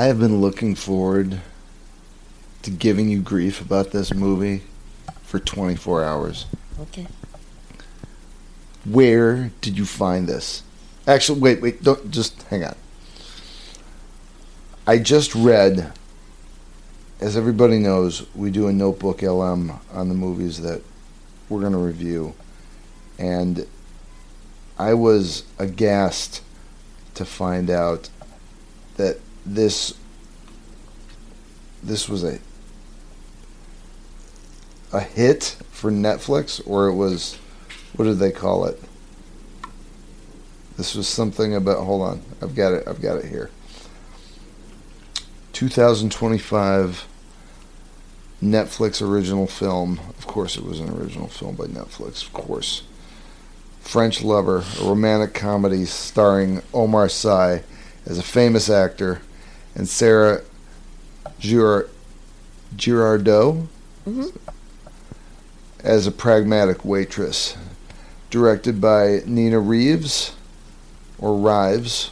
I have been looking forward to giving you grief about this movie for 24 hours. Okay. Where did you find this? Actually, wait, don't, just hang on. I just read, as everybody knows, we do a Notebook LM on the movies that we're going to review. And I was aghast to find out that this was a hit for Netflix, or it was, what did they call it? This was something about, hold on, I've got it here. 2025 Netflix original film. Of course it was an original film by Netflix, of course. French Lover, a romantic comedy starring Omar Sy as a famous actor and Sarah Girardot as a pragmatic waitress. Directed by Nina Reeves, or Rives.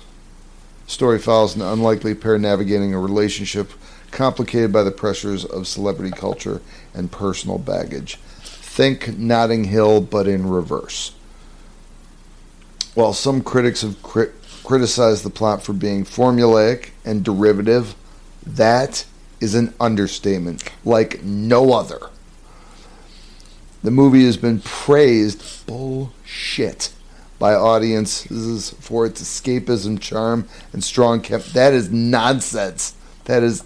Story follows an unlikely pair navigating a relationship complicated by the pressures of celebrity culture and personal baggage. Think Notting Hill, but in reverse. While some critics have criticized the plot for being formulaic and derivative, that is an understatement like no other. The movie has been praised bullshit by audiences for its escapism, charm, and strong that is nonsense. That is...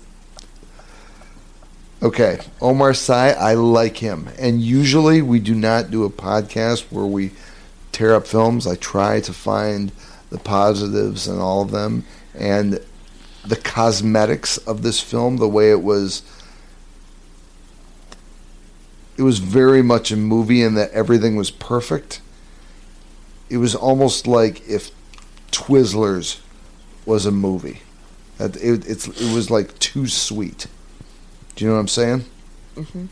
Okay, Omar Sy, I like him. And usually we do not do a podcast where we tear up films. I try to find the positives in all of them. And the cosmetics of this film, the way it was very much a movie in that everything was perfect. It was almost like if Twizzlers was a movie. It was like too sweet. Do you know what I'm saying? Mm-hmm.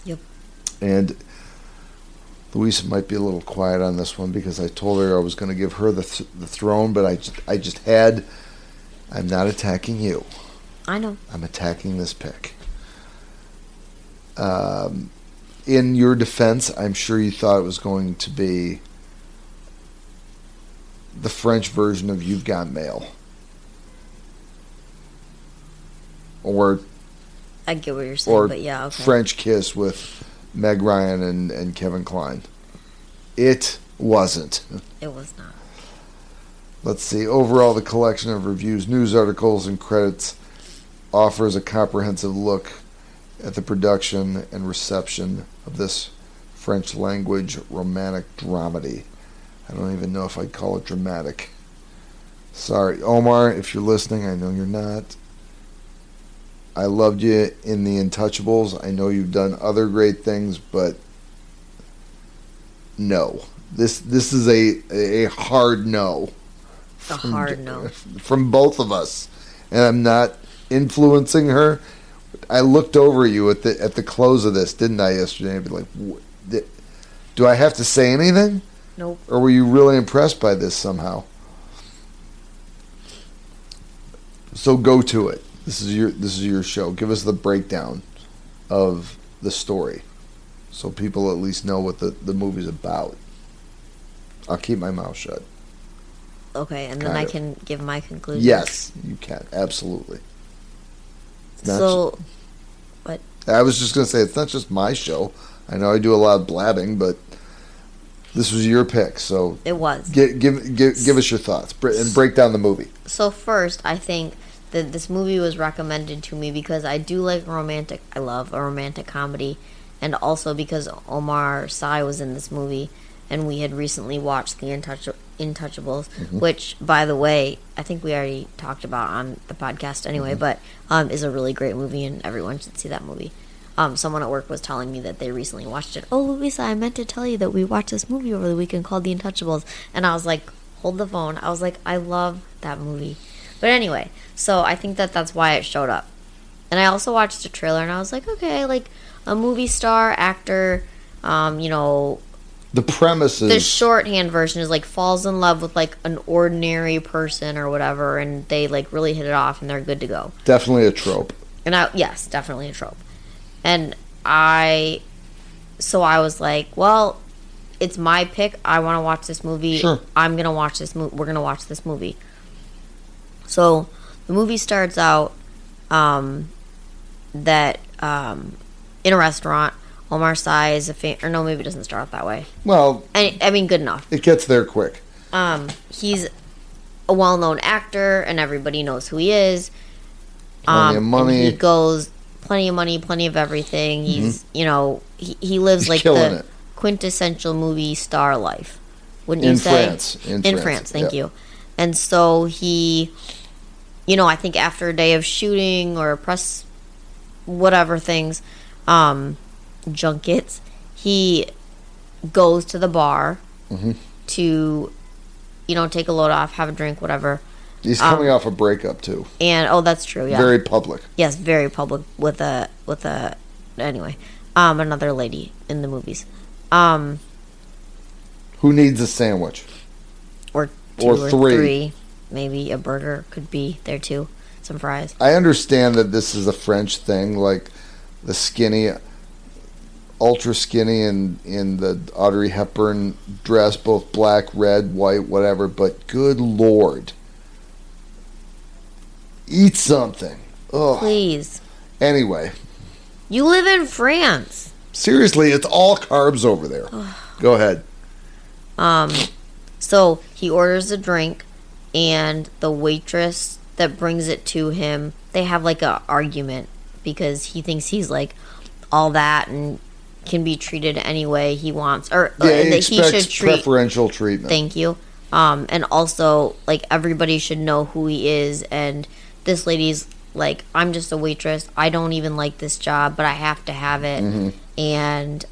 Yep. And Louisa might be a little quiet on this one because I told her I was going to give her the throne, but I just had... I'm not attacking you. I know. I'm attacking this pick. In your defense, I'm sure you thought it was going to be the French version of You've Got Mail. Or... I get what you're saying, but yeah, okay. French Kiss with Meg Ryan and Kevin Kline. It wasn't. It was not. Let's see. Overall, the collection of reviews, news articles, and credits offers a comprehensive look at the production and reception of this French language romantic dramedy. I don't even know if I'd call it dramatic. Sorry, Omar, if you're listening, I know you're not. I loved you in The Untouchables. I know you've done other great things, but no. This is a hard no. A hard no. From both of us. And I'm not influencing her. I looked over you at the close of this, didn't I, yesterday? I'd be like, do I have to say anything? Nope. Or were you really impressed by this somehow? So go to it. This is your show. Give us the breakdown of the story, so people at least know what the movie's about. I'll keep my mouth shut. Okay, and then I can give my conclusion. Yes, you can. Absolutely. What? I was just going to say, it's not just my show. I know I do a lot of blabbing, but this was your pick, so... It was. Give us your thoughts, and break down the movie. So first, I think that this movie was recommended to me because I do like I love a romantic comedy, and also because Omar Sy was in this movie, and we had recently watched The Untouchables, which, by the way, I think we already talked about on the podcast anyway, but is a really great movie, and everyone should see that movie. Someone at work was telling me that they recently watched it. Oh, Louisa, I meant to tell you that we watched this movie over the weekend called The Untouchables, and I was like, hold the phone. I was like, I love that movie. But anyway, so I think that's why it showed up. And I also watched the trailer, and I was like, okay, like a movie star, actor, The premise is... The shorthand version is like falls in love with like an ordinary person or whatever, and they like really hit it off and they're good to go. Definitely a trope. And yes, definitely a trope. And I was like, well, it's my pick. I want to watch this movie. Sure. I'm gonna watch this movie. We're gonna watch this movie. So the movie starts out that in a restaurant. Omar Sy is or no, maybe it doesn't start out that way. Well, I mean, good enough. It gets there quick. He's a well-known actor, and everybody knows who he is. Plenty of money. He goes, plenty of money, plenty of everything. He's, he lives He's like killing the it. Quintessential movie star life. Wouldn't In you say? France. In France, thank you. And so he, I think after a day of shooting or press, whatever things, junkets, he goes to the bar to, take a load off, have a drink, whatever. He's coming off a breakup too. And that's true, yeah. Very public. Yes, very public with a anyway, another lady in the movies. Who needs a sandwich? Or two or three. Maybe a burger could be there too. Some fries. I understand that this is a French thing, like the skinny, ultra skinny in the Audrey Hepburn dress, both black, red, white, whatever, but good Lord. Eat something. Ugh. Please. Anyway. You live in France. Seriously, it's all carbs over there. Go ahead. So he orders a drink, and the waitress that brings it to him, they have like a argument because he thinks he's like all that and can be treated any way he wants, or he that he should treat preferential treatment. Thank you. And also like everybody should know who he is, and this lady's like, I'm just a waitress. I don't even like this job, but I have to have it. And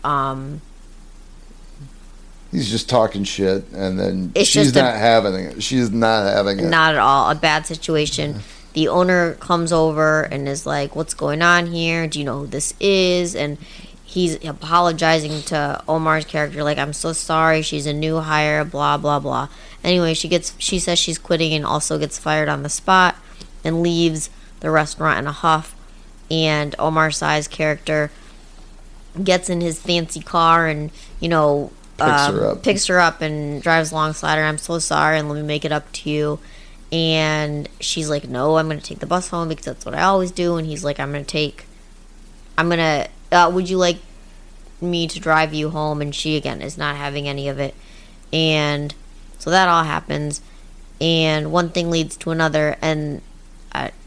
he's just talking shit, and then It's she's just not having it. She's not having it. not at all a bad situation. The owner comes over and is like, what's going on here? Do you know who this is? And he's apologizing to Omar's character, like, I'm so sorry, she's a new hire, blah blah blah. Anyway, she says she's quitting and also gets fired on the spot and leaves the restaurant in a huff. And Omar Sy's character gets in his fancy car and picks her up and drives alongside her. I'm so sorry, and let me make it up to you. And she's like, no, I'm going to take the bus home because that's what I always do. And he's like, would you like me to drive you home? And she, again, is not having any of it. And so that all happens. And one thing leads to another. And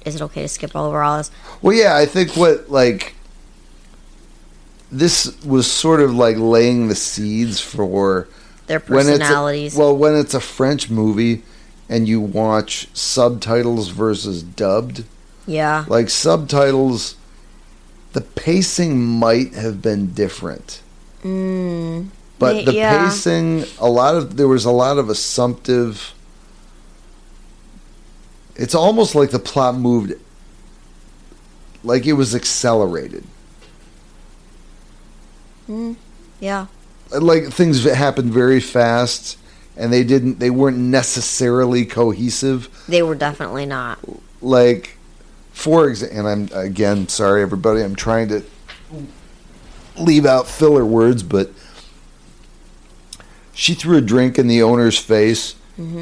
is it okay to skip over all this? Well, yeah, I think this was sort of like laying the seeds for their personalities. When it's a French movie and you watch subtitles versus dubbed. Yeah. Like subtitles, the pacing might have been different. But the pacing, there was a lot of assumptive. It's almost like the plot moved, like it was accelerated. Yeah. Like things happened very fast, and they weren't necessarily cohesive. They were definitely not. Like, for example, and I'm, again, sorry everybody, I'm trying to leave out filler words, but she threw a drink in the owner's face,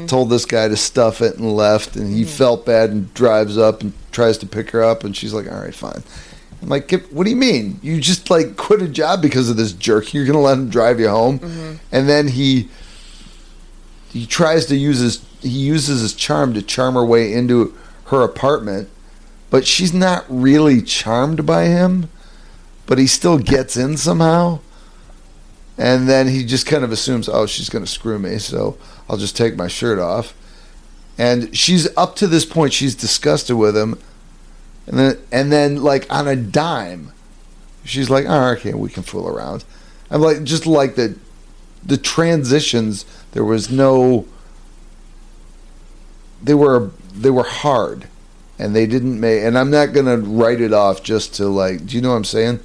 told this guy to stuff it, and left, and he felt bad and drives up and tries to pick her up, and she's like, all right, fine. I'm like, what do you mean? You just like quit a job because of this jerk? You're gonna let him drive you home? And then he tries to uses his charm to charm her way into her apartment, but she's not really charmed by him, but he still gets in somehow. And then he just kind of assumes, oh, she's gonna screw me, so I'll just take my shirt off. And she's up to this point, she's disgusted with him. And then, like, on a dime, she's like, oh, okay, we can fool around. I'm like, just like the transitions, there was no, they were hard, and they didn't make, and I'm not going to write it off just to, like, do you know what I'm saying?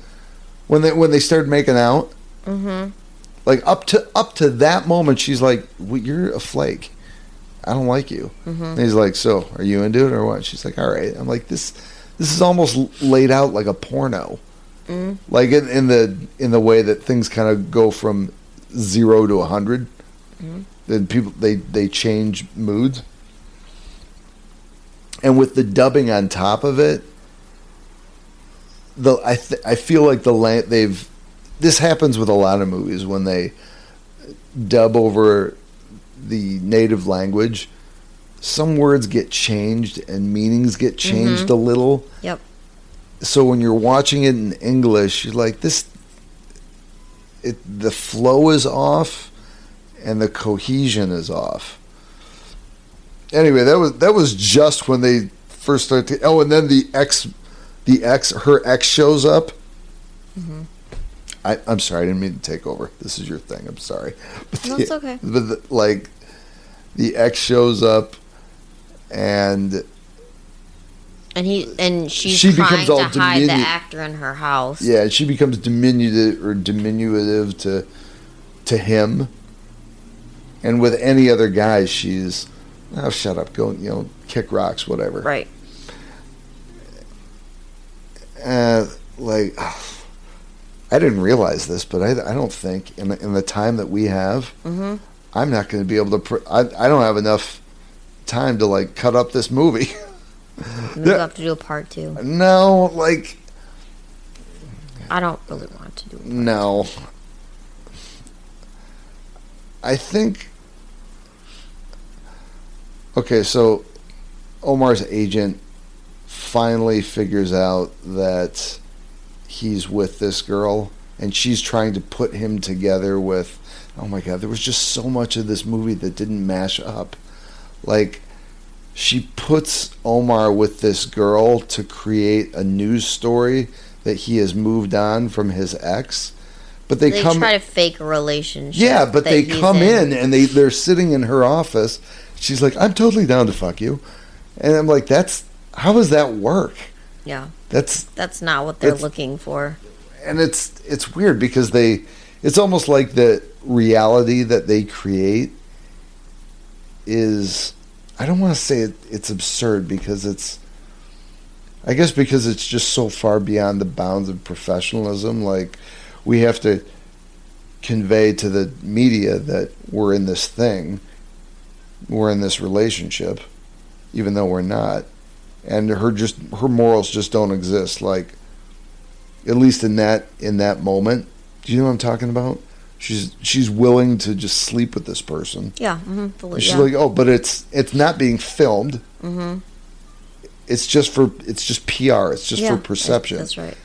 When they started making out, Like up to that moment, she's like, well, "You're a flake. I don't like you." And he's like, "So, are you into it or what?" She's like, "All right." I'm like, "This is almost laid out like a porno, like in the way that things kind of go from 0 to 100. Then people they change moods, and with the dubbing on top of it, I feel like this happens with a lot of movies when they dub over the native language. Some words get changed and meanings get changed a little. Yep. So when you're watching it in English, you're like, the flow is off and the cohesion is off. Anyway, that was just when they first started. And then her ex shows up. I'm sorry, I didn't mean to take over. This is your thing. I'm sorry. No, it's okay. But the ex shows up, and she's she trying becomes to all hide the actor in her house. Yeah, she becomes diminutive to him, and with any other guy, she's shut up, go kick rocks, whatever. Right. I didn't realize this, but I don't think in the time that we have, I'm not going to be able to. I don't have enough time to cut up this movie. Maybe we'll have to do a part 2. No, I don't really want to do it. No. I think. Okay, so Omar's agent finally figures out that he's with this girl, and she's trying to put him together with. Oh my God, there was just so much of this movie that didn't mash up. She puts Omar with this girl to create a news story that he has moved on from his ex. But they try to fake a relationship. Yeah, but they come in and they're sitting in her office. She's like, "I'm totally down to fuck you," and I'm like, how does that work? Yeah, that's not what they're looking for. And it's weird because it's almost like the reality that they create is. I don't want to say it's absurd because it's just so far beyond the bounds of professionalism. We have to convey to the media that we're in this thing, we're in this relationship, even though we're not, and her morals just don't exist. At least in that moment, do you know what I'm talking about? She's willing to just sleep with this person. Yeah. She's like, "Oh, but it's not being filmed. It's just PR. It's just for perception." That's right.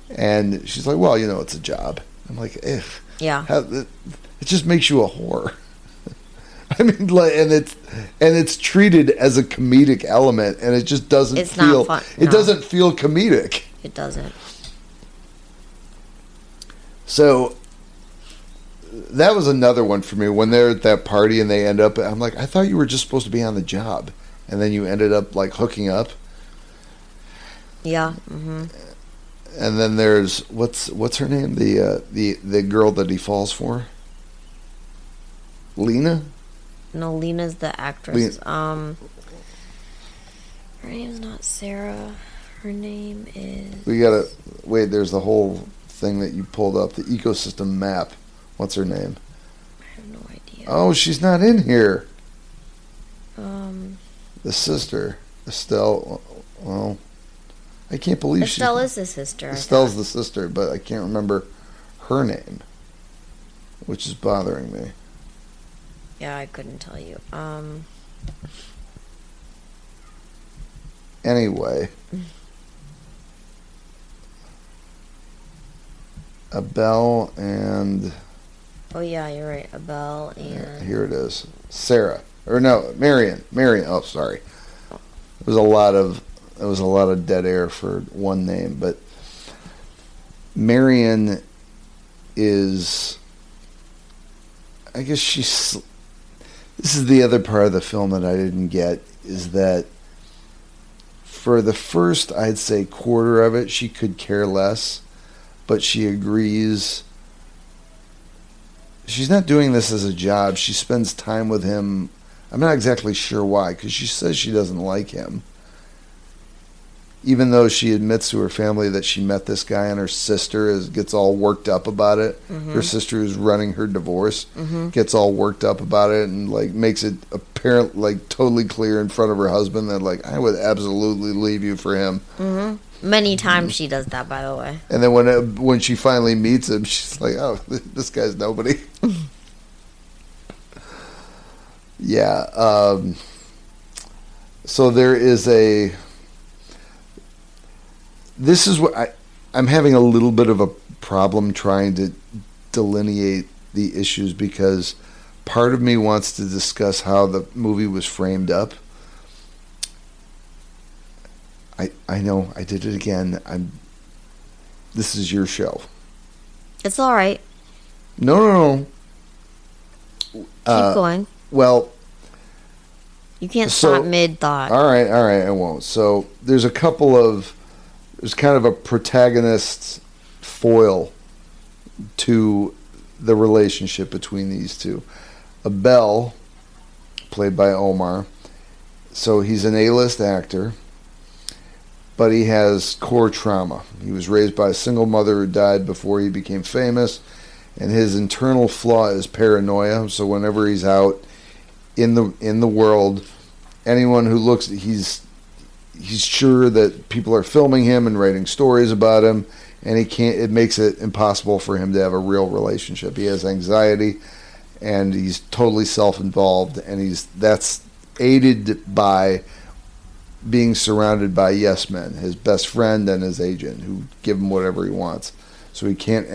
And she's like, "Well, it's a job." I'm like, "Ugh." Yeah. It just makes you a whore. I mean, and it's treated as a comedic element, and it just doesn't feel. Not fun. It doesn't feel comedic. It doesn't. So. That was another one for me when they're at that party and they end up. I'm like, I thought you were just supposed to be on the job, and then you ended up hooking up. Yeah. And then there's what's her name? The girl that he falls for. Lena. No, Lena's the actress. Her name's not Sarah. Her name is. We gotta wait. There's the whole thing that you pulled up, the ecosystem map. What's her name? I have no idea. Oh, she's not in here. The sister, Estelle. Well, I can't believe Estelle is the sister. Estelle's the sister, but I can't remember her name, which is bothering me. Yeah, I couldn't tell you. Anyway. Abel and... Oh, yeah, you're right. Abel and... Yeah, here it is. Sarah. Or no, Marion. Oh, sorry. There was a lot of dead air for one name, but Marion is... I guess she's... This is the other part of the film that I didn't get, is that for the first, I'd say, quarter of it, she could care less, but she agrees she's not doing this as a job. She spends time with him. I'm not exactly sure why, because she says she doesn't like him. Even though she admits to her family that she met this guy, and her sister gets all worked up about it. Mm-hmm. Her sister who's running her divorce gets all worked up about it and like makes it apparent, like totally clear in front of her husband that like I would absolutely leave you for him. Mm-hmm. Many times she does that, by the way. And then when she finally meets him, she's like, "Oh, this guy's nobody." Yeah. So there is a. This is what I'm having a little bit of a problem trying to delineate the issues because part of me wants to discuss how the movie was framed up. I know I did it again. This is your show. It's all right. No. Keep going. Well, you can't stop mid-thought. All right, I won't. So there's kind of a protagonist foil to the relationship between these two. Abel, played by Omar, so he's an A-list actor, but he has core trauma. He was raised by a single mother who died before he became famous, and his internal flaw is paranoia. So whenever he's out in the world, anyone who looks, he's sure that people are filming him and writing stories about him, and it makes it impossible for him to have a real relationship. He has anxiety, and he's totally self-involved, and that's aided by being surrounded by yes men, his best friend and his agent, who give him whatever he wants. So he can't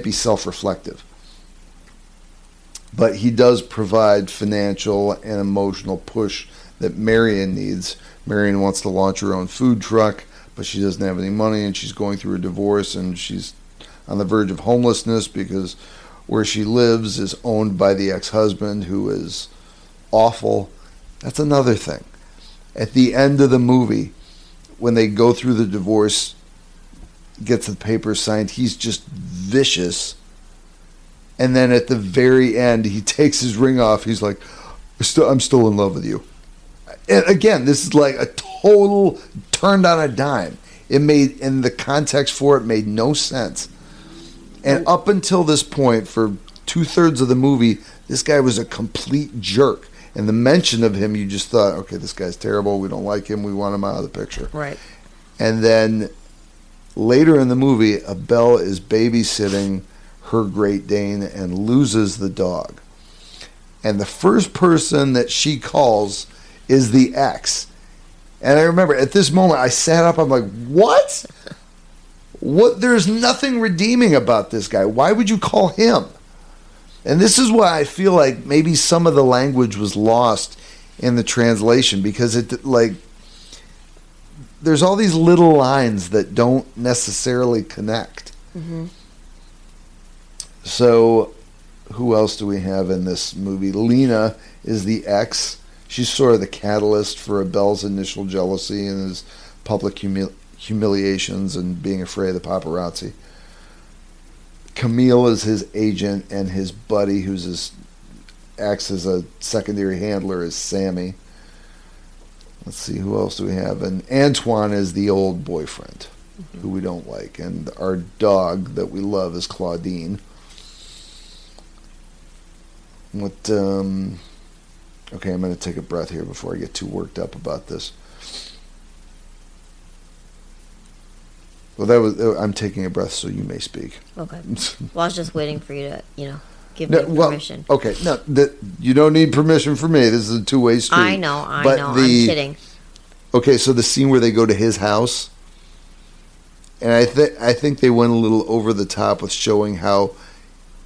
be self-reflective. But he does provide financial and emotional push that Marion needs. Marion wants to launch her own food truck, but she doesn't have any money, and she's going through a divorce, and she's on the verge of homelessness because where she lives is owned by the ex-husband, who is awful. That's another thing. At the end of the movie, when they go through the divorce, gets the papers signed, he's just vicious. And then at the very end, he takes his ring off. He's like, I'm still in love with you. And again, this is like a total turned on a dime. In the context for it, made no sense. And up until this point, for 2/3 of the movie, this guy was a complete jerk. And the mention of him, you just thought, okay, this guy's terrible. We don't like him. We want him out of the picture. Right. And then later in the movie, Abel is babysitting her Great Dane and loses the dog. And the first person that she calls is the ex. And I remember at this moment, I sat up. I'm like, what? What? There's nothing redeeming about this guy. Why would you call him? And this is why I feel like maybe some of the language was lost in the translation, because there's all these little lines that don't necessarily connect. Mm-hmm. So who else do we have in this movie? Lena is the ex. She's sort of the catalyst for Abel's initial jealousy and his public humiliations and being afraid of the paparazzi. Camille is his agent, and his buddy, acts as a secondary handler, is Sammy. Let's see, who else do we have? And Antoine is the old boyfriend, who we don't like. And our dog that we love is Claudine. Okay, I'm going to take a breath here before I get too worked up about this. Well, I'm taking a breath so you may speak. Okay. Well, I was just waiting for you to, give me permission. Okay, no, you don't need permission from me. This is a two-way street. I know. I'm kidding. Okay, so the scene where they go to his house, and I think they went a little over the top with showing how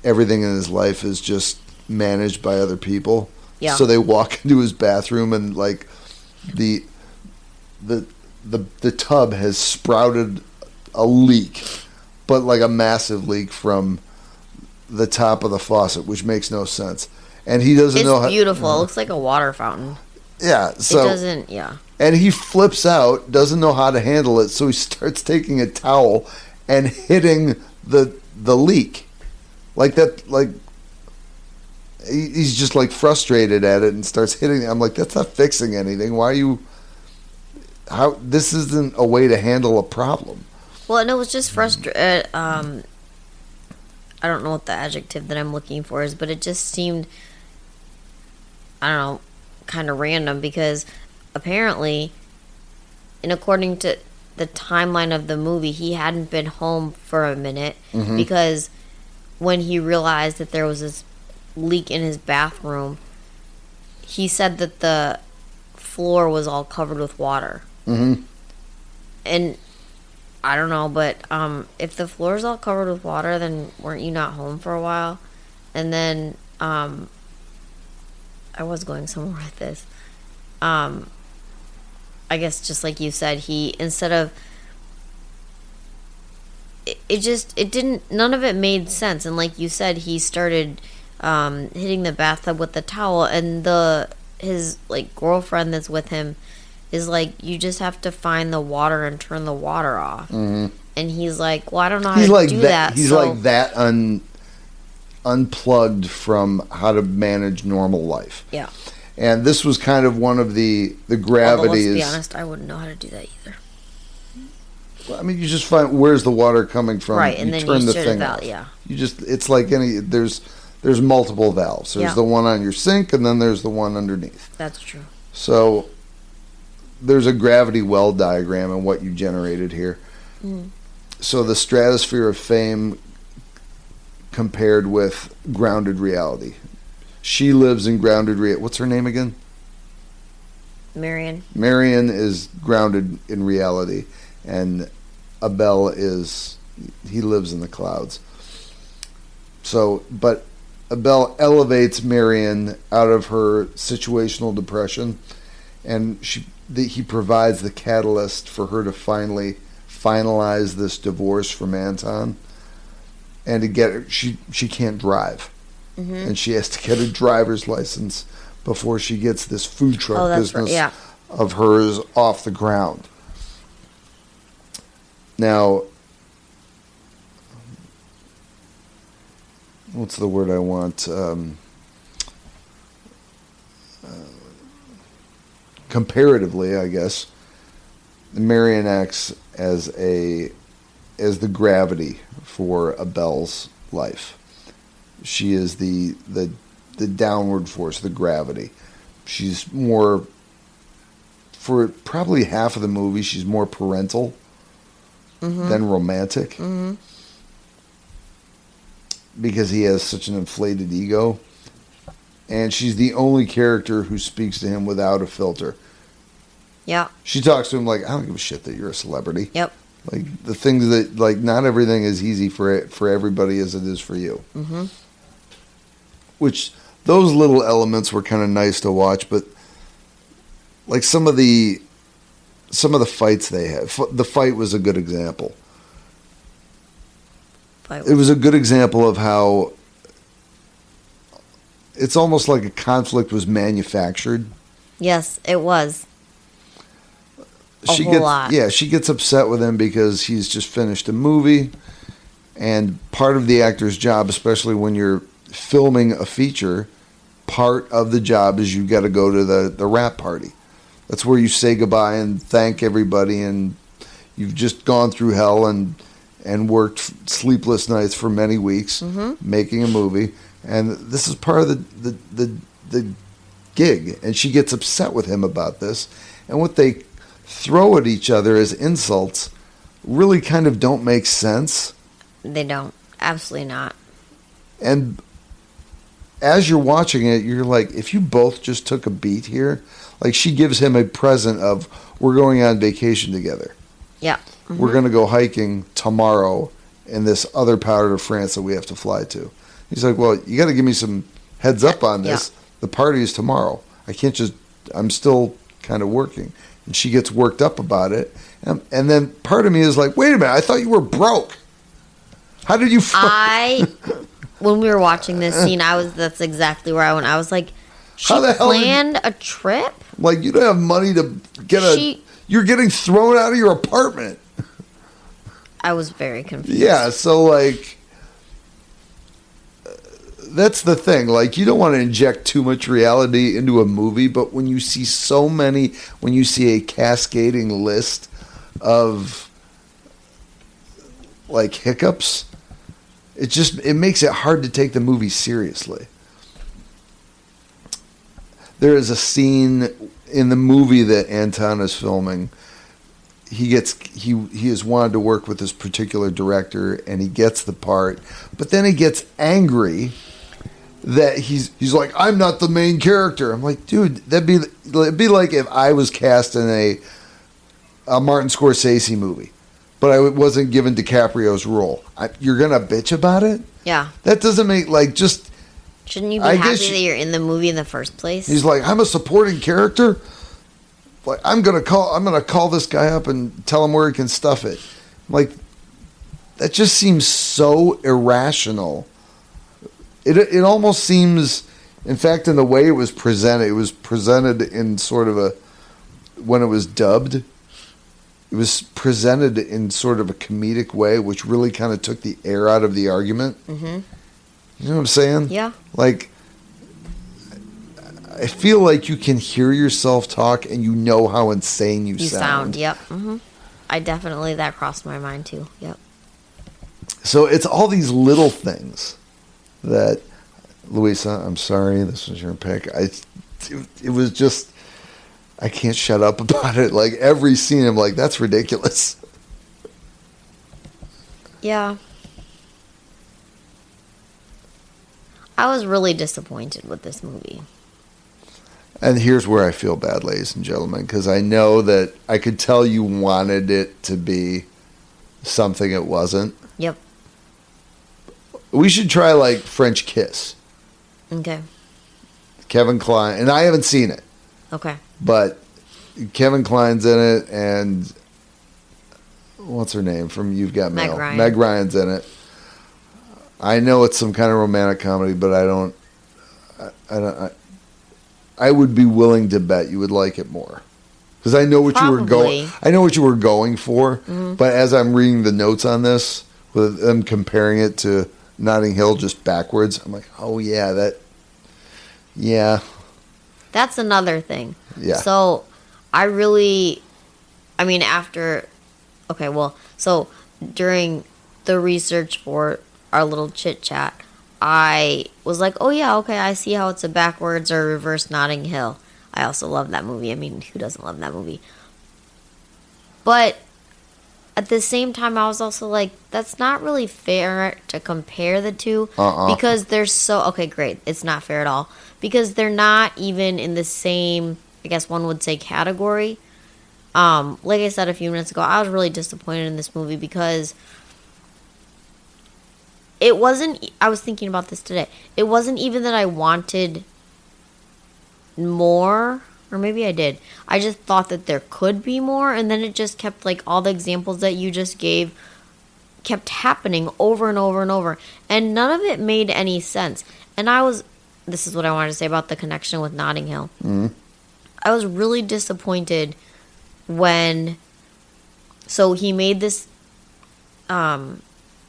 everything in his life is just managed by other people. Yeah. So they walk into his bathroom, and like the tub has sprouted a leak, but like a massive leak from the top of the faucet, which makes no sense. And he doesn't know how. It's beautiful. It looks like a water fountain. Yeah. So it doesn't. Yeah. And he flips out, doesn't know how to handle it, so he starts taking a towel and hitting the leak. Like that, like he's just like frustrated at it and starts hitting it. I'm like, that's not fixing anything. Why are you? How this isn't a way to handle a problem. Well, and it was just frustrating. I don't know what the adjective that I'm looking for is, but it just seemed, I don't know, kind of random because apparently, and according to the timeline of the movie, he hadn't been home for a minute because when he realized that there was this leak in his bathroom, he said that the floor was all covered with water. Mm-hmm. And I don't know, but if the floor's all covered with water, then weren't you not home for a while? And then I was going somewhere with this. I guess just like you said, he instead of it didn't, none of it made sense. And like you said, he started hitting the bathtub with the towel, and his like girlfriend that's with him is like, you just have to find the water and turn the water off. And he's like, well, I don't know how to do that. He's so, like that unplugged from how to manage normal life. Yeah. And this was kind of one of the gravities. Although, let's be honest, I wouldn't know how to do that either. I mean, you just find where's the water coming from. Right, and you then turn you the turn thing the off. valve, yeah. You just, it's like there's multiple valves. There's the one on your sink, and then there's the one underneath. That's true. So there's a gravity well diagram in what you generated here. So the stratosphere of fame compared with grounded reality. She lives in grounded reality. What's her name again? Marion. Marion is grounded in reality, and Abel he lives in the clouds. So, but Abel elevates Marion out of her situational depression, and he provides the catalyst for her to finally finalize this divorce from Anton, and to get her, she can't drive, and she has to get a driver's license before she gets this food truck business of hers off the ground. Now, what's the word I want? Comparatively, I guess, Marion acts as the gravity for Abel's life. She is the downward force, the gravity. She's more, for probably half of the movie, she's more parental than romantic. Because he has such an inflated ego. And she's the only character who speaks to him without a filter. Yeah. She talks to him like, I don't give a shit that you're a celebrity. Yep. Like, the things that, like, not everything is easy for everybody as it is for you. Which, those little elements were kind of nice to watch, but, like, some of the fights they had, the fight was a good example. It was a good example of how it's almost like a conflict was manufactured. Yes, it was. She gets upset with him because he's just finished a movie, and part of the actor's job, especially when you're filming a feature, part of the job is you got to go to the wrap party. That's where you say goodbye and thank everybody, and you've just gone through hell and worked sleepless nights for many weeks making a movie, and this is part of the gig. And she gets upset with him about this, and what they throw at each other as insults really kind of don't make sense. They don't. Absolutely not. And as you're watching it, you're like, if you both just took a beat here, like she gives him a present of, we're going on vacation together. Yeah. We're going to go hiking tomorrow in this other part of France that we have to fly to. He's like, well, you got to give me some heads up on this. Yeah. The party is tomorrow. I'm still kind of working. And she gets worked up about it. And then part of me is like, wait a minute, I thought you were broke. How did you... When we were watching this scene, that's exactly where I went. I was like, she planned a trip? Like, you don't have money to get you're getting thrown out of your apartment. I was very confused. Yeah, so like, that's the thing. Like, you don't want to inject too much reality into a movie, but when you see when you see a cascading list of like hiccups, it makes it hard to take the movie seriously. There is a scene in the movie that Anton is filming. He has wanted to work with this particular director, and he gets the part, but then he gets angry that he's like, I'm not the main character. I'm like, dude, it'd be like if I was cast in a Martin Scorsese movie, but I wasn't given DiCaprio's role. You're gonna bitch about it? Yeah. That doesn't make just. Shouldn't you be happy that you're in the movie in the first place? He's like, I'm a supporting character. Like, I'm gonna call this guy up and tell him where he can stuff it. Like, that just seems so irrational. It almost seems, in fact, in the way it was presented in sort of when it was dubbed, it was presented in sort of a comedic way, which really kind of took the air out of the argument. Mm-hmm. You know what I'm saying? Yeah. Like, I feel like you can hear yourself talk and you know how insane you sound. Yep. Mm-hmm. That crossed my mind too. Yep. So it's all these little things that, Louisa, I'm sorry, this was your pick. It was just, I can't shut up about it. Like, every scene, I'm like, that's ridiculous. Yeah. I was really disappointed with this movie. And here's where I feel bad, ladies and gentlemen, because I know that I could tell you wanted it to be something it wasn't. Yep. We should try, like, French Kiss. Okay. Kevin Kline, and I haven't seen it. Okay. But Kevin Kline's in it, and what's her name from You've Got Mail? Meg Ryan's in it. I know it's some kind of romantic comedy, but I would be willing to bet you would like it more, because I know what you were going. I know what you were going for, but as I'm reading the notes on this, with them comparing it to Notting Hill just backwards, I'm like, oh yeah, that's another thing. Yeah. So so during the research for our little chit chat, I was like, oh yeah, okay, I see how it's a backwards or reverse Notting Hill. I also love that movie. I mean, who doesn't love that movie? But at the same time, I was also like, that's not really fair to compare the two, because they're so, okay, great, it's not fair at all, because they're not even in the same, I guess one would say, category. Like I said a few minutes ago, I was really disappointed in this movie because it wasn't, I was thinking about this today, it wasn't even that I wanted more, or maybe I did. I just thought that there could be more, and then it just kept, like, all the examples that you just gave kept happening over and over and over, and none of it made any sense. And this is what I wanted to say about the connection with Notting Hill. Mm-hmm. I was really disappointed when, so he made this,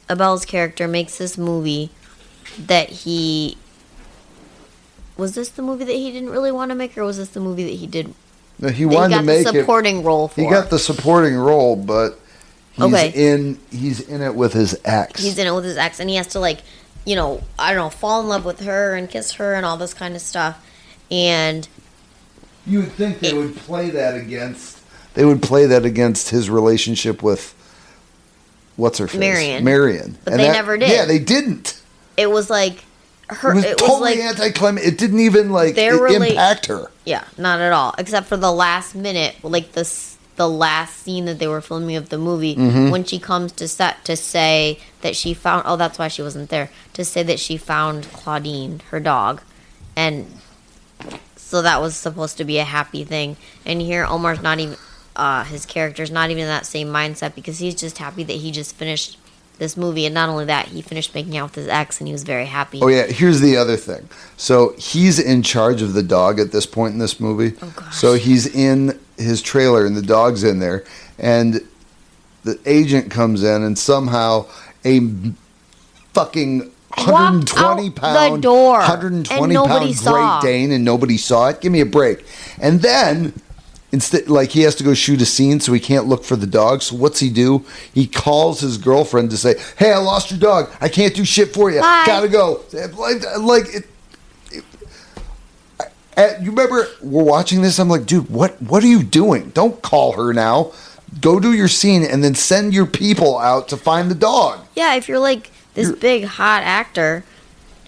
Abel's character makes this movie that was this the movie that he didn't really want to make, or was this the movie that he did? No, he wanted to make it. He got the supporting role for. He got the supporting role, but he's in it with his ex. He's in it with his ex, and he has to, like, fall in love with her and kiss her and all this kind of stuff. And you would think they would play that against. They would play that against his relationship with what's her face, Marion. But they never did. Yeah, they didn't. It was like. It was totally anticlimactic. It didn't even impact her. Yeah, not at all. Except for the last minute, like the last scene that they were filming of the movie, when she comes to set to say that she found. Oh, that's why she wasn't there. To say that she found Claudine, her dog, and so that was supposed to be a happy thing. And here, Omar's not even. His character's not even in that same mindset, because he's just happy that he just finished this movie, and not only that, he finished making out with his ex, and he was very happy. Oh yeah, here's the other thing. So he's in charge of the dog at this point in this movie. Oh gosh. So he's in his trailer, and the dog's in there, and the agent comes in, and somehow a fucking walked out 120 pound, the door 120 and nobody pound saw. Great Dane, and nobody saw it. Give me a break. And then instead, like, he has to go shoot a scene, so he can't look for the dog. So what's he do? He calls his girlfriend to say, "Hey, I lost your dog. I can't do shit for you. Bye. Gotta go." You remember we're watching this? I'm like, dude, what are you doing? Don't call her now. Go do your scene and then send your people out to find the dog. Yeah, if you're like this big hot actor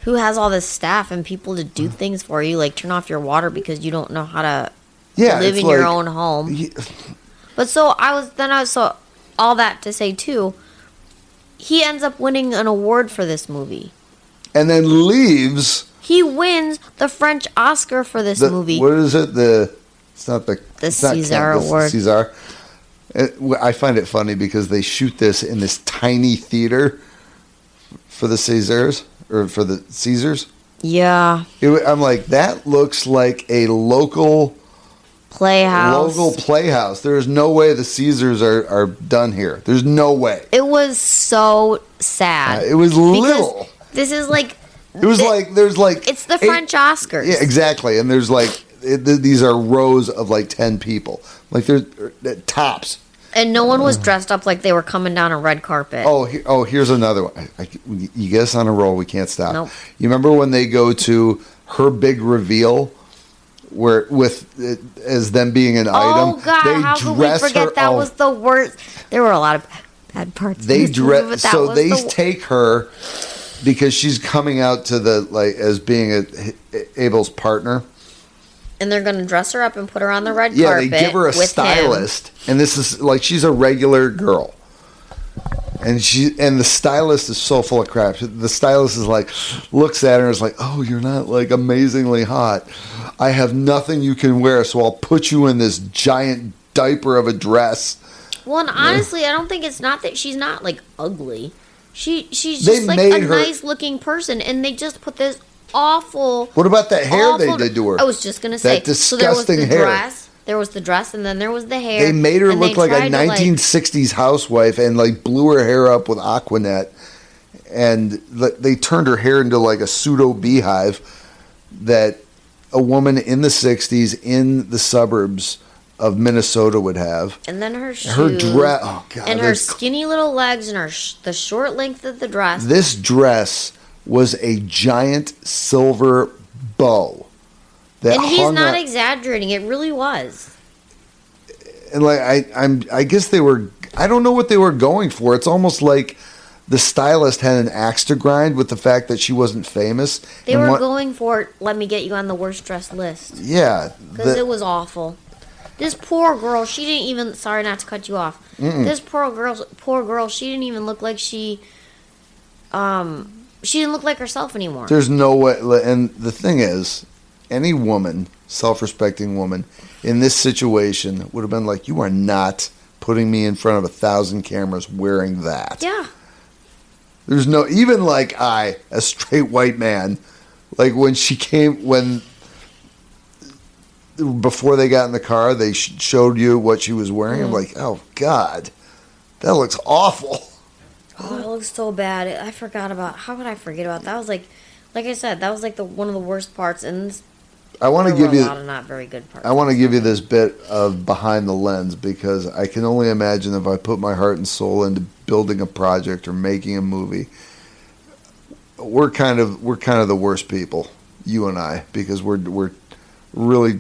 who has all this staff and people to do things for you, like turn off your water because you don't know how to live in your own home. But so all that to say too, he ends up winning an award for this movie. And then leaves. He wins the French Oscar for this movie. What is it? It's not the César Award. César. I find it funny because they shoot this in this tiny theater for the Césars or for the Caesars. Yeah. I'm like, that looks like a local playhouse. There is no way the Caesars are done here. There's no way. It was so sad. It was little. This is like. It was It's the French Oscars. Yeah, exactly. And there's these are rows of like 10 people. Like they're tops. And no one was dressed up like they were coming down a red carpet. Here's another one. You get us on a roll. We can't stop. Nope. You remember when they go to her big reveal, where as them being an item? Oh God! How could we forget that was the worst? There were a lot of bad parts. They take her because she's coming out to as being Abel's partner. And they're going to dress her up and put her on the red carpet. Yeah, they give her a stylist, and this is like she's a regular girl, and the stylist is so full of crap. The stylist is like, looks at her and is like, "Oh, you're not like amazingly hot. I have nothing you can wear, so I'll put you in this giant diaper of a dress." Well, and honestly, I don't think it's not that she's not like ugly. She's just like a nice looking person, and they just put this awful. What about that hair they did to her? I was just gonna say that disgusting hair. There was the dress, and then there was the hair. They made her look like a 1960s housewife, and like blew her hair up with Aquanet, and they turned her hair into like a pseudo beehive that a woman in the 60s in the suburbs of Minnesota would have. And then her shoes, her dress, oh God, and her skinny little legs, and the short length of the dress. This dress was a giant silver bow. And he's not exaggerating. It really was. And like I guess they were. I don't know what they were going for. It's almost like the stylist had an axe to grind with the fact that she wasn't famous. They were going for, let me get you on the worst dressed list. Yeah, because it was awful. This poor girl, she didn't even. Sorry, not to cut you off. This poor girl, she didn't even look like she didn't look like herself anymore. There's no way. And the thing is, any woman, self-respecting woman, in this situation would have been like, "You are not putting me in front of 1,000 cameras wearing that." Yeah. There's no, even like a straight white man, like before they got in the car, they showed you what she was wearing. I'm like, oh God, that looks awful. Oh, it looks so bad. I forgot about. How could I forget about that? Was like I said, that was like one of the worst parts. And I want to give you a lot of not very good parts. I want to give you this bit of behind the lens because I can only imagine if I put my heart and soul into building a project or making a movie. We're kind of the worst people, you and I, because we're really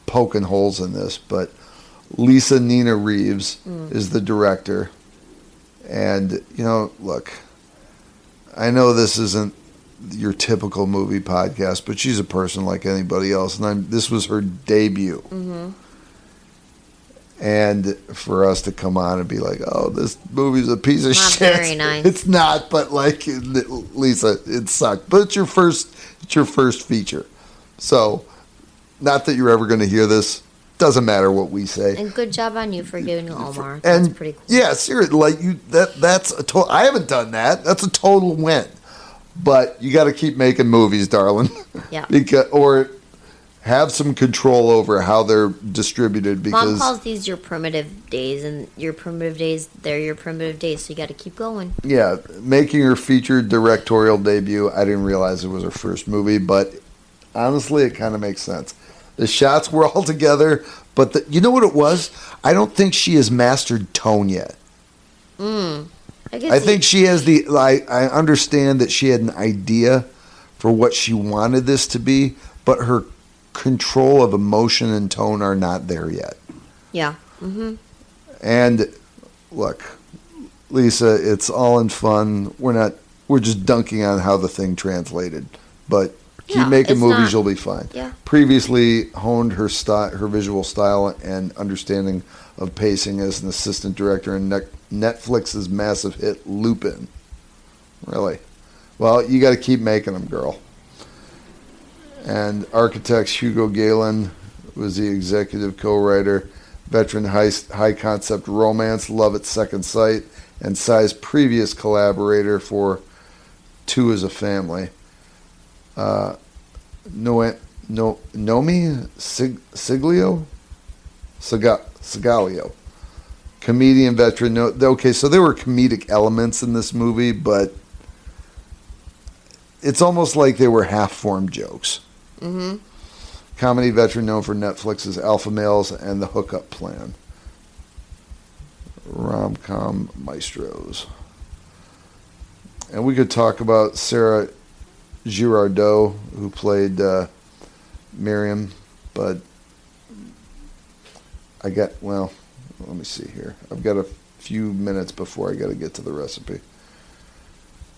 poking holes in this. But Lisa Nina Reeves is the director. And, look, I know this isn't your typical movie podcast, but she's a person like anybody else. And this was her debut. Mm-hmm. And for us to come on and be like, oh, this movie's a piece of shit. Not very nice. It's not, but like, Lisa, it sucked. But it's your first feature. So, not that you're ever going to hear this. Doesn't matter what we say. And good job on you for giving Omar. That's pretty cool. Yeah, seriously, like that's a total. I haven't done that. That's a total win. But you got to keep making movies, darling. Yeah. have some control over how they're distributed, Mom because calls these your primitive days, and your primitive days, they're your primitive days, so you got to keep going. yeah, making her featured directorial debut. I didn't realize it was her first movie, but honestly, it kind of makes sense. The shots were all together, but you know what it was? I don't think she has mastered tone yet. I think she has I understand that she had an idea for what she wanted this to be, but her control of emotion and tone are not there yet. Yeah. Mm-hmm. And look, Lisa, it's all in fun. We're just dunking on how the thing translated, but keep making movies, you'll be fine. Yeah. Previously honed her visual style and understanding of pacing as an assistant director in Netflix's massive hit Lupin. Really? Well, you got to keep making them, girl. And Architects Hugo Galen was the executive co-writer. Veteran high-concept romance, Love at Second Sight, and Sy's previous collaborator for Two as a Family. Nomi Sigalio. Comedian veteran. Okay, so there were comedic elements in this movie, but it's almost like they were half-formed jokes. Mm-hmm. Comedy veteran known for Netflix's Alpha Males and The Hookup Plan. Rom-Com maestros. And we could talk about Sarah Girardot, who played Miriam, but let me see here. I've got a few minutes before I got to get to the recipe.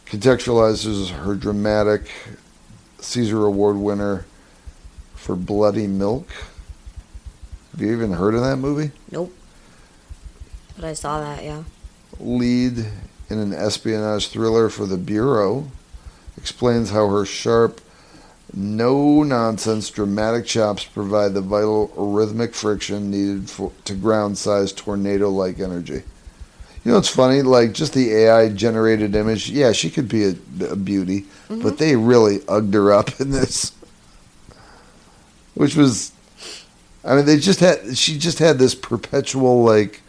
Contextualizes her dramatic Caesar Award winner for Bloody Milk. Have you even heard of that movie? Nope. But I saw that, yeah. Lead in an espionage thriller for the Bureau. Explains how her sharp, no-nonsense dramatic chops provide the vital rhythmic friction needed to ground-size tornado-like energy. You know what's funny? Like, just the AI-generated image, yeah, she could be a beauty, but they really ugged her up in this. Which was, I mean, she just had this perpetual, like,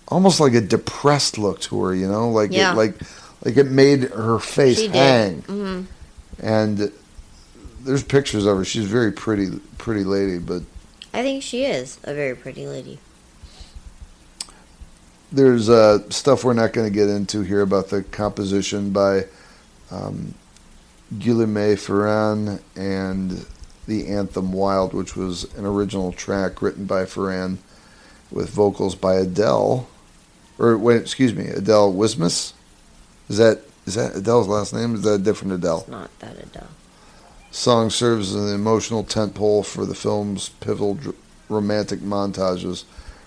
almost like a depressed look to her, you know? Like, yeah. It made her face hang. Mm-hmm. And there's pictures of her. She's a very pretty lady, but I think she is a very pretty lady. There's stuff we're not going to get into here about the composition by Guilherme Ferran and the anthem Wild, which was an original track written by Ferran with vocals by Adele. Adele Wismas? Is that Adele's last name? Is that a different Adele? It's not that Adele. Song serves as an emotional tentpole for the film's pivotal romantic montages,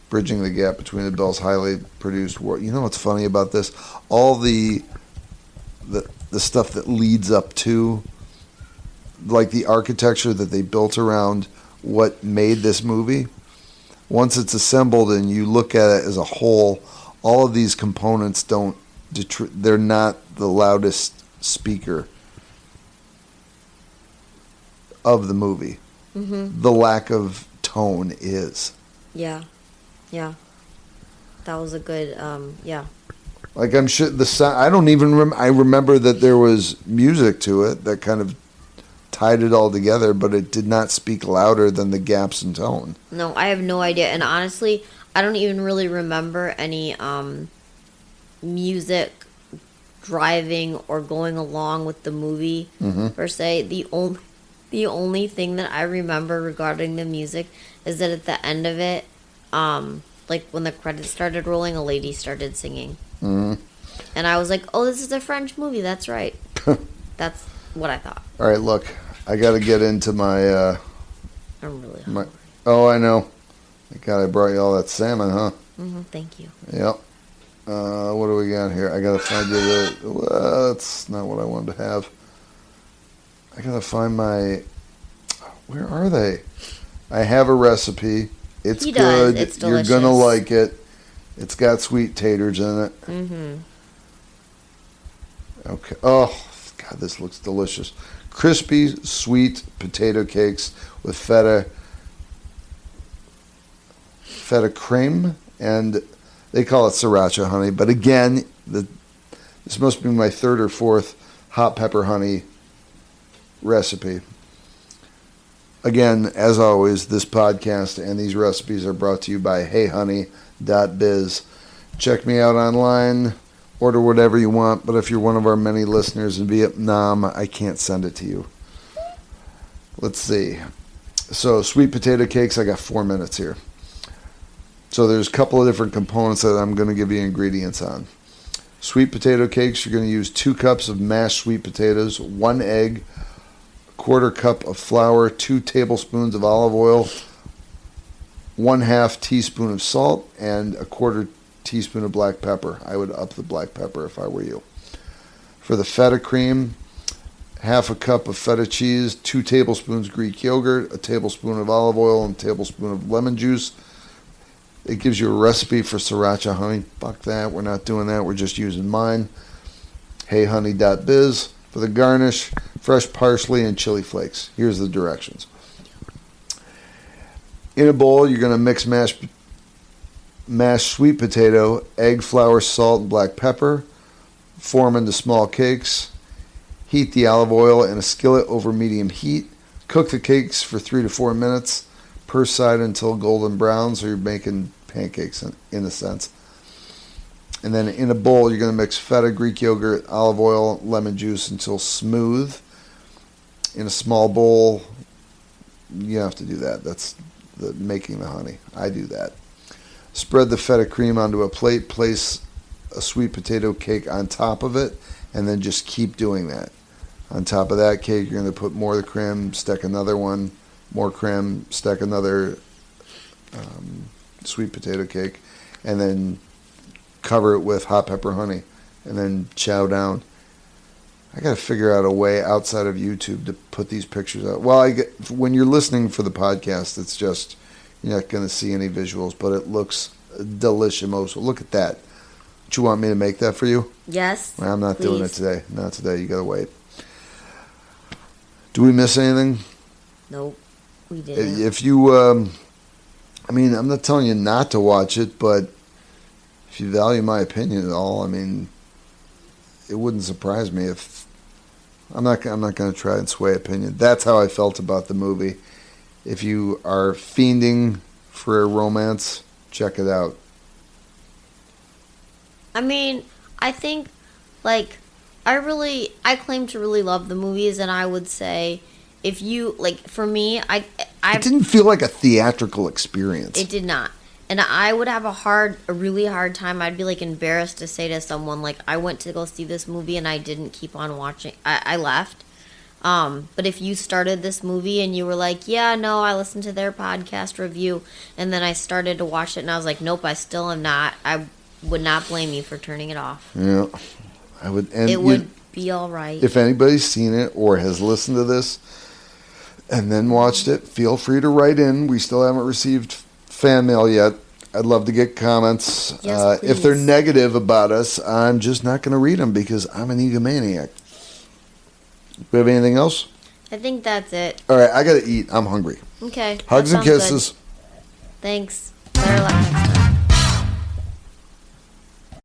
bridging the gap between Adele's highly produced work. You know what's funny about this? All the stuff that leads up to, like the architecture that they built around what made this movie, once it's assembled and you look at it as a whole, all of these components they're not the loudest speaker of the movie. Mm-hmm. The lack of tone is. Yeah. Yeah. That was a good, yeah. Like, I'm sure the sound, I don't even I remember that there was music to it that kind of tied it all together, but it did not speak louder than the gaps in tone. No, I have no idea. And honestly, I don't even really remember any music driving or going along with the movie per se. The only thing that I remember regarding the music is that at the end of it, like when the credits started rolling, a lady started singing. Mm-hmm. And I was like, oh, this is a French movie. That's right. That's what I thought. All right, look, I got to get into my... I'm really hungry. Oh, I know. Thank God I brought you all that salmon, huh? Mm-hmm, thank you. Yep. What do we got here? I got to find you that's not what I wanted to have. I got to find my... Where are they? I have a recipe. It's good. It's delicious. You're going to like it. It's got sweet taters in it. Mm-hmm. Okay. Oh, God, this looks delicious. crispy, sweet potato cakes with feta creme, and they call it sriracha honey. But again, this must be my third or fourth hot pepper honey recipe. Again, as always, this podcast and these recipes are brought to you by heyhoney.biz. Check me out online, order whatever you want, but if you're one of our many listeners in Vietnam, I can't send it to you. Let's see. So, sweet potato cakes, I got 4 minutes here. So there's a couple of different components that I'm going to give you ingredients on. Sweet potato cakes, you're going to use 2 cups of mashed sweet potatoes, 1 egg, 1/4 cup of flour, 2 tablespoons of olive oil, 1/2 teaspoon of salt, and 1/4 teaspoon of black pepper. I would up the black pepper if I were you. For the feta cream, 1/2 cup of feta cheese, 2 tablespoons Greek yogurt, 1 tablespoon of olive oil, and 1 tablespoon of lemon juice. It gives you a recipe for sriracha honey. Fuck that. We're not doing that. We're just using mine. heyhoney.biz. For the garnish, fresh parsley and chili flakes. Here's the directions. In a bowl, you're going to mix mashed sweet potato, egg, flour, salt, and black pepper. Form into small cakes. Heat the olive oil in a skillet over medium heat. Cook the cakes for 3 to 4 minutes per side until golden brown, so you're making pancakes in a sense. And then in a bowl, you're going to mix feta, Greek yogurt, olive oil, lemon juice until smooth. In a small bowl, you have to do that. That's making the honey. I do that. Spread the feta cream onto a plate. Place a sweet potato cake on top of it, and then just keep doing that. On top of that cake, you're going to put more of the creme, stack another one, more creme, stack another sweet potato cake, and then cover it with hot pepper honey, and then chow down. I got to figure out a way outside of YouTube to put these pictures out. Well, when you're listening for the podcast, it's just, you're not going to see any visuals, but it looks delicious. Look at that. Do you want me to make that for you? Yes. Well, I'm not doing it today. Not today. You got to wait. Do we miss anything? Nope, we didn't. If you, I mean, I'm not telling you not to watch it, but if you value my opinion at all, I mean, it wouldn't surprise me if I'm not going to try and sway opinion. That's how I felt about the movie. If you are fiending for a romance, check it out. I mean, I think, like, I claim to really love the movies, and I would say, if you, like, for me, it didn't feel like a theatrical experience. It did not. And I would have a really hard time. I'd be, like, embarrassed to say to someone, like, I went to go see this movie and I didn't keep on watching. I left. But if you started this movie and you were like, yeah, no, I listened to their podcast review, and then I started to watch it and I was like, nope, I still am not. I would not blame you for turning it off. Yeah. I would. And it would be all right. If anybody's seen it or has listened to this and then watched it, feel free to write in. We still haven't received fan mail yet. I'd love to get comments. Yes, if they're negative about us, I'm just not going to read them because I'm an egomaniac. Do we have anything else? I think that's it. All right, I got to eat. I'm hungry. Okay. Hugs and kisses. Good. Thanks. Better luck next time.